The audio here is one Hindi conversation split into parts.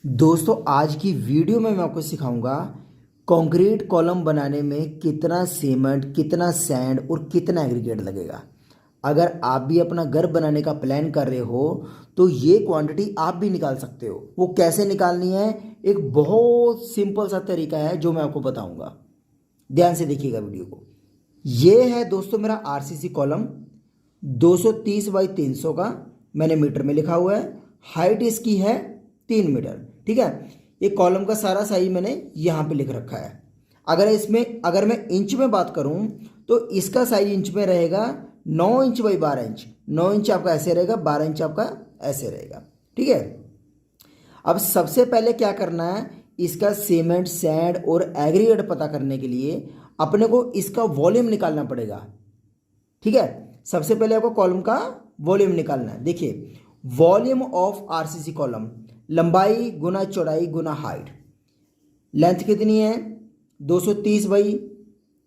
दोस्तों आज की वीडियो में मैं आपको सिखाऊंगा कंक्रीट कॉलम बनाने में कितना सीमेंट, कितना सैंड और कितना एग्रीगेट लगेगा। अगर आप भी अपना घर बनाने का प्लान कर रहे हो तो ये क्वांटिटी आप भी निकाल सकते हो। वो कैसे निकालनी है, एक बहुत सिंपल सा तरीका है जो मैं आपको बताऊंगा। ध्यान से देखिएगा वीडियो को। ये है दोस्तों मेरा आरसीसी कॉलम 230 बाई 300 का, मैंने मीटर में लिखा हुआ है। हाइट इसकी है 3 मीटर। ठीक है, ये कॉलम का सारा साइज मैंने यहाँ पे लिख रखा है। अगर मैं इंच में बात करूँ तो इसका साइज इंच में रहेगा 9 इंच बाई 12 इंच। 9 इंच आपका ऐसे रहेगा, 12 इंच आपका ऐसे रहेगा। ठीक है, अब सबसे पहले क्या करना है, इसका सीमेंट, सैंड और एग्रीगेट पता करने के लिए अपने को इसका वॉल्यूम निकालना पड़ेगा। ठीक है, सबसे पहले आपको कॉलम का वॉल्यूम निकालना है। देखिए, वॉल्यूम ऑफ आरसीसी कॉलम, लंबाई गुना चौड़ाई गुना हाइट। लेंथ कितनी है, 230 बाई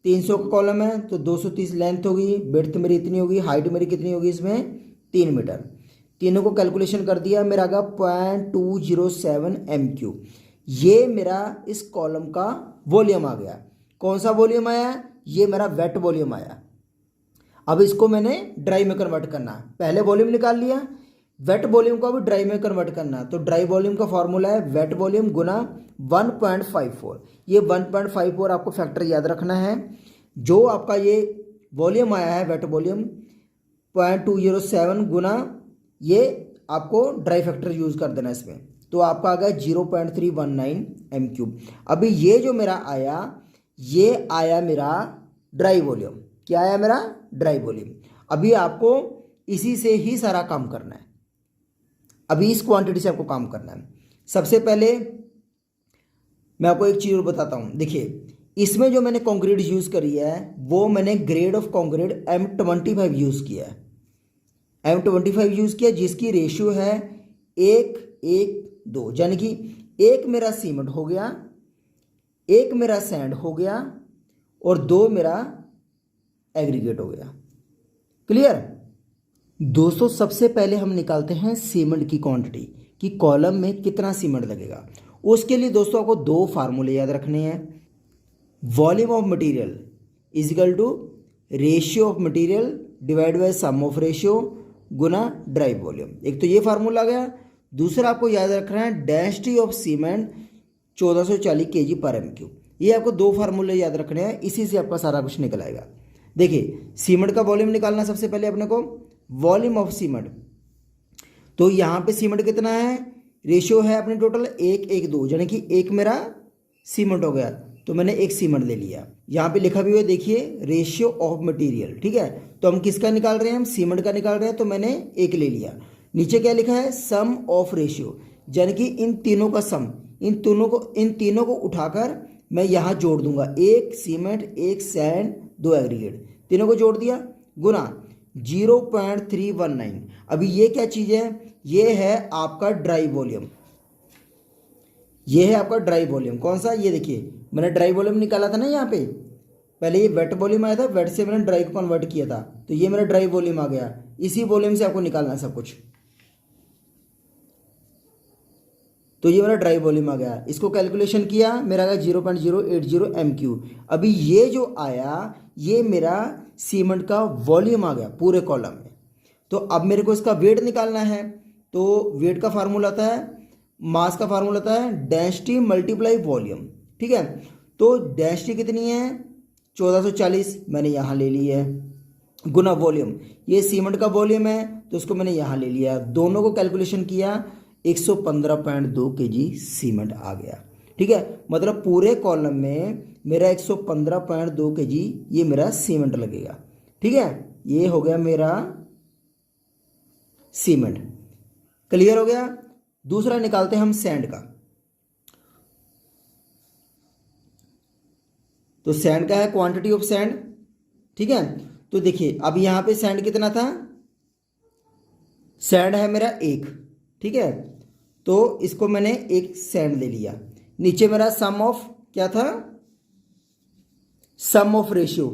300 का कॉलम है तो 230 लेंथ होगी। विड्थ मेरी इतनी होगी, हाइट मेरी कितनी होगी इसमें 3 मीटर। तीनों को कैलकुलेशन कर दिया, मेरा आ गया 0.207 MQ। ये मेरा इस कॉलम का वॉल्यूम आ गया। कौन सा वॉल्यूम आया, ये मेरा वेट वॉल्यूम आया। अब इसको मैंने ड्राई में कन्वर्ट करना है। पहले वॉल्यूम निकाल लिया, वेट वॉल्यूम को अभी ड्राई में कन्वर्ट करना है। तो ड्राई वॉल्यूम का फॉर्मूला है वेट वॉल्यूम गुना 1.54। ये 1.54 आपको फैक्टर याद रखना है। जो आपका ये वॉल्यूम आया है वेट वॉल्यूम 0.207 गुना, ये आपको ड्राई फैक्टर यूज कर देना इसमें, तो आपका आ गया 0.319 MQ। अभी ये जो मेरा आया, ये आया मेरा ड्राई वॉल्यूम। क्या आया मेरा ड्राई वॉल्यूम। अभी आपको इसी से ही सारा काम करना है। अभी इस क्वांटिटी से आपको काम करना है। सबसे पहले मैं आपको एक चीज़ और बताता हूँ। देखिए, इसमें जो मैंने कंक्रीट यूज़ करी है वो मैंने grade of concrete M25 use किया है। M25 यूज़ किया जिसकी रेशियो है 1:2, यानी कि एक मेरा सीमेंट हो गया, एक मेरा सैंड हो गया और 2 मेरा एग्रीगेट हो गया। क्लियर दोस्तों, सबसे पहले हम निकालते हैं सीमेंट की क्वांटिटी कि कॉलम में कितना सीमेंट लगेगा। उसके लिए दोस्तों आपको 2 फार्मूले याद रखने हैं। Volume of material is equal to ratio of material divide by sum of ratio गुना ड्राई वॉल्यूम। एक तो ये फार्मूला आ गया। दूसरा आपको याद रखना है डेंसिटी ऑफ सीमेंट 1440 kg पर MQ। ये आपको 2 फार्मूले याद रखने हैं, इसी से आपका सारा कुछ निकल आएगा। देखिए, सीमेंट का वॉल्यूम निकालना सबसे पहले अपने को, वॉल्यूम ऑफ सीमेंट। तो यहाँ पे सीमेंट कितना है, रेशियो है अपने टोटल 1:2, यानी कि एक मेरा सीमेंट हो गया तो मैंने एक सीमेंट ले लिया। यहाँ पे लिखा भी हुआ है, देखिए रेशियो ऑफ मटेरियल। ठीक है, तो हम किसका निकाल रहे हैं, हम सीमेंट का निकाल रहे हैं, तो मैंने एक ले लिया। नीचे क्या लिखा है, सम ऑफ रेशियो, यानी कि इन तीनों का सम, इन तीनों को उठाकर मैं यहाँ जोड़ दूंगा। एक सीमेंट, एक सैंड, 2 एग्रीगेट, तीनों को जोड़ दिया गुना 0.319। अभी ये क्या चीज़ है, ये है आपका ड्राई वॉल्यूम। ये है आपका ड्राई वॉल्यूम। कौन सा, ये देखिए मैंने ड्राई वॉल्यूम निकाला था ना। यहाँ पे पहले ये वेट वॉल्यूम आया था, वेट से मैंने ड्राई को कन्वर्ट किया था, तो ये मेरा ड्राई वॉल्यूम आ गया। इसी वॉल्यूम से आपको निकालना है सब कुछ, तो ये मेरा ड्राई वॉल्यूम आ गया। इसको कैलकुलेशन किया, मेरा आ गया 0.080 MQ। अभी ये जो आया, ये मेरा सीमेंट का वॉल्यूम आ गया पूरे कॉलम में। तो अब मेरे को इसका वेट निकालना है। तो वेट का फार्मूला आता है, मास का फार्मूला आता है डेंसिटी मल्टीप्लाई वॉल्यूम। ठीक है, तो डेंसिटी कितनी है 1440, मैंने यहाँ ले ली है, गुना वॉल्यूम। ये सीमेंट का वॉल्यूम है तो उसको मैंने यहाँ ले लिया। दोनों को कैलकुलेशन किया, 115.2 kg सीमेंट आ गया। ठीक है, मतलब पूरे कॉलम में मेरा 115.2 kg ये मेरा सीमेंट लगेगा। ठीक है, ये हो गया मेरा सीमेंट। क्लियर हो गया। दूसरा निकालते हैं हम सैंड का। तो सैंड का है क्वांटिटी ऑफ सैंड। ठीक है, तो देखिए अब यहां पे सैंड कितना था, सैंड है मेरा 1। ठीक है, तो इसको मैंने एक सैंड ले लिया। नीचे मेरा सम ऑफ क्या था, सम ऑफ रेशियो,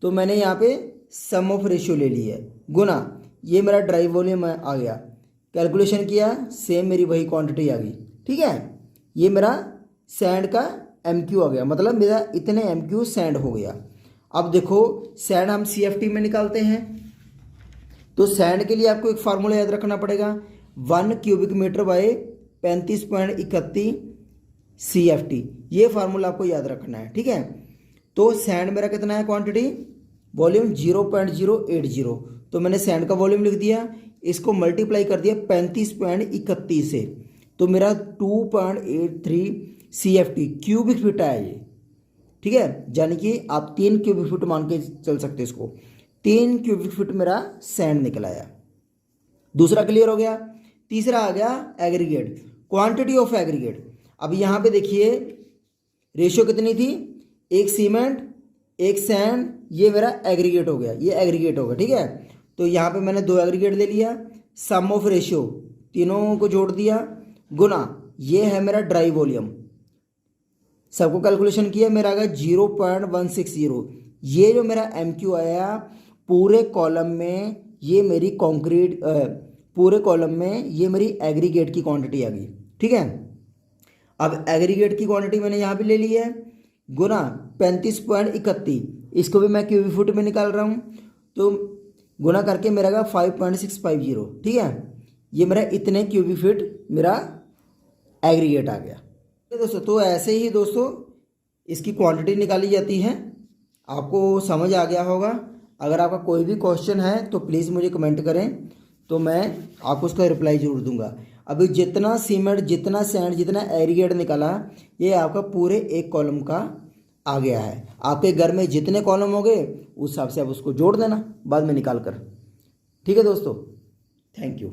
तो मैंने यहाँ पे सम ऑफ रेशियो ले ली है गुना ये मेरा ड्राई वॉल्यूम आ गया। कैलकुलेशन किया, सेम मेरी वही क्वांटिटी आ गई। ठीक है, ये मेरा सैंड का MQ आ गया, मतलब मेरा इतने MQ सैंड हो गया। अब देखो सैंड हम CFT में निकालते हैं, तो सैंड के लिए आपको एक फार्मूला याद रखना पड़ेगा, 1 क्यूबिक मीटर बाय 35.31 CFT। ये फार्मूला आपको याद रखना है, ठीक है। तो सैंड मेरा कितना है क्वांटिटी, वॉल्यूम 0.080, तो मैंने सैंड का वॉल्यूम लिख दिया, इसको मल्टीप्लाई कर दिया 35.31 से, तो मेरा 2.83 CFT क्यूबिक फीट आया ये, ठीक है। यानी कि आप 3 क्यूबिक फीट मान के चल सकते इसको, 3 क्यूबिक फीट मेरा सैंड निकल आया। दूसरा क्लियर हो गया। तीसरा आ गया एग्रीगेट, क्वांटिटी ऑफ एग्रीगेट। अब यहाँ पे देखिए रेशियो कितनी थी, 1 सीमेंट 1 सैंड, ये मेरा एग्रीगेट हो गया, ये एग्रीगेट हो गया, ठीक है। तो यहाँ पे मैंने 2 एग्रीगेट ले लिया, सम ऑफ रेशियो तीनों को जोड़ दिया, गुना ये है मेरा ड्राई वॉल्यूम, सबको कैलकुलेशन किया, मेरा आ गया 0.160। ये जो मेरा MQ आया पूरे कॉलम में, ये मेरी कंक्रीट पूरे कॉलम में ये मेरी एग्रीगेट की क्वांटिटी आ गई, ठीक है। अब एग्रीगेट की क्वांटिटी मैंने यहाँ पे ले ली है, गुना 35.31, इसको भी मैं क्यूबिक फुट में निकाल रहा हूँ, तो गुना करके मेरा का 5.650, ठीक है। ये मेरा इतने क्यूबिक फीट मेरा एग्रीगेट आ गया दोस्तों। तो ऐसे ही दोस्तों इसकी क्वांटिटी निकाली जाती है, आपको समझ आ गया होगा। अगर आपका कोई भी क्वेश्चन है तो प्लीज़ मुझे कमेंट करें, तो मैं आपको उसका रिप्लाई जरूर दूंगा। अभी जितना सीमेंट, जितना सैंड, जितना एग्रीगेट निकाला, ये आपका पूरे एक कॉलम का आ गया है। आपके घर में जितने कॉलम हो गए उस हिसाब से आप उसको जोड़ देना बाद में निकाल कर, ठीक है दोस्तों। Thank you.